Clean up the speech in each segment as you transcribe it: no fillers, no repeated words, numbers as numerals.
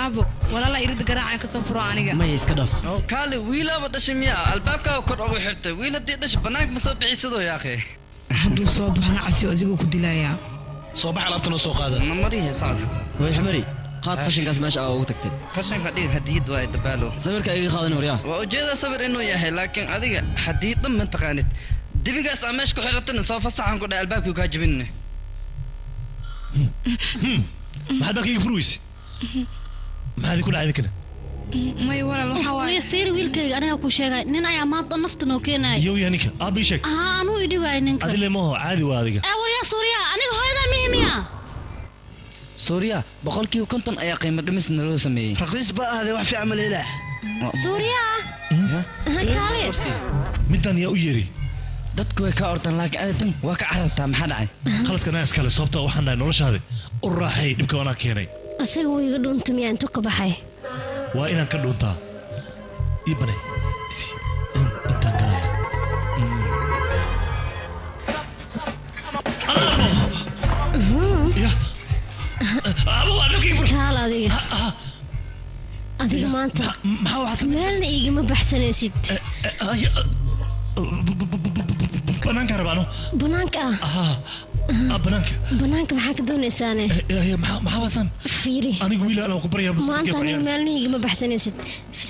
ابو ولا لا يريد قراعه كسفر انيغا ما يسكدف او كالي ويلا بدشميا البابكا كور او خيرتay ويلا دي دش بنانك ما soo bixisado يا اخي haduu soo baxan casi adigu ku dilaya soo bax alaabtana soo qaada ma mariye saada way xamari qaad qashinkaas meesha ugu tagtay qashinka dhig hadiyad way dabaalo sawirka iga qaadan wariyaa waa ujeeda sawir inuu yahay laakiin adiga hadiyad ma taqaanid dibigaas aan meesha ku xiratan soo fasaxan ku dhaal baabkii ka jabinne maxaad baa kiga furuys maxaad ku dhacday kana may wala waxa waay feer wiilkayga anaga ku sheegay nin ayaa maanta nafta noo keenay yow yanika abi sheeg anu idhi waay ninka adile ma ho caadi waa adiga wariyaa suuriya aniga hooyada mihimiya suuriya boqolkiiba 50 ayaa qiimo dhimis naloo sameeyay raqiis baa ahday wax fiican maleelah suuriya kaale midan yaa u yeeri dadku way ka ordan laakiin adan waa ka carartaa maxaa dhacay qaladka naas kale sababta waxaan dhahay noloshaada u raaxay dhibka wana keenay asaga way iga dhuntay inta ka baxay waa inaan ka dhuntaa ibane si intaan galaya ya abo waa looking for kaal adiga maanta maxaa waxa meelna igama baxsanaysid banaanka rabano banaanka banaanka maxaa ka doonaysaane maxaa wasan fiiri anigu wiil aan ku baryaa maanta aniga meelna igama baxsanaysid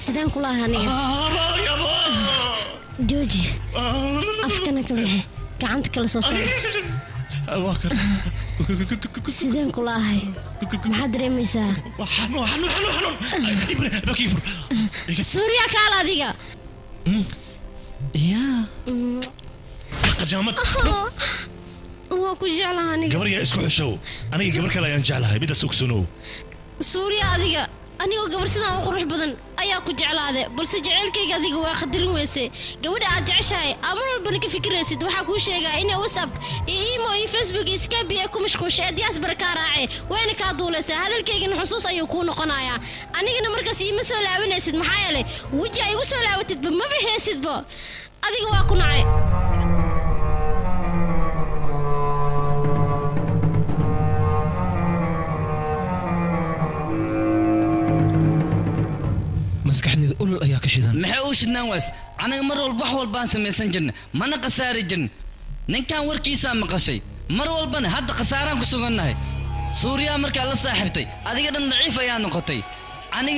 sidaan kula ahaa aniga jooji afkana ka bixi gacanta kala soo saar sidaan kula ahay maxaad dareemaysaa suuriya kaal adiga ya saqajaamad waa ku jeclahay aniga gabar yaa isku xishow aniga gabar kale ayaan jeclahay midaas ogsanow suuriya adiga anigoo gabar sidaan u qurux badan ayaa ku jeclaaday balse jaceylkayga adiga waa khadirin weyse gabadha aad jeceshahay amar walbana ka fikiraysid waxaa kuu sheegaa inay whatsapp iyo imo iyo facebook iyo skype ay ku mashquushay adiyaas barkaa raace wayna kaa duulaysaa hadalkaygana xusuus ayuu kuu noqonayaa anigana markaas iima soo laabanaysid maxaa yeelay weji ay igu soo laabatidba maba heesidba adiga waa ku nacay maskaxdeeda ulul ayaa ka shidan maxay u shidnaan waas aniga mar walba wax walbaan samaysan jirnay mana qasaari jirn ninkan warkiisa maqashay mar walbana hadda qasaaraan ku sugannahay suuriya markaa la saaxiibtay adiga dhan daciif ayaa noqotay aniga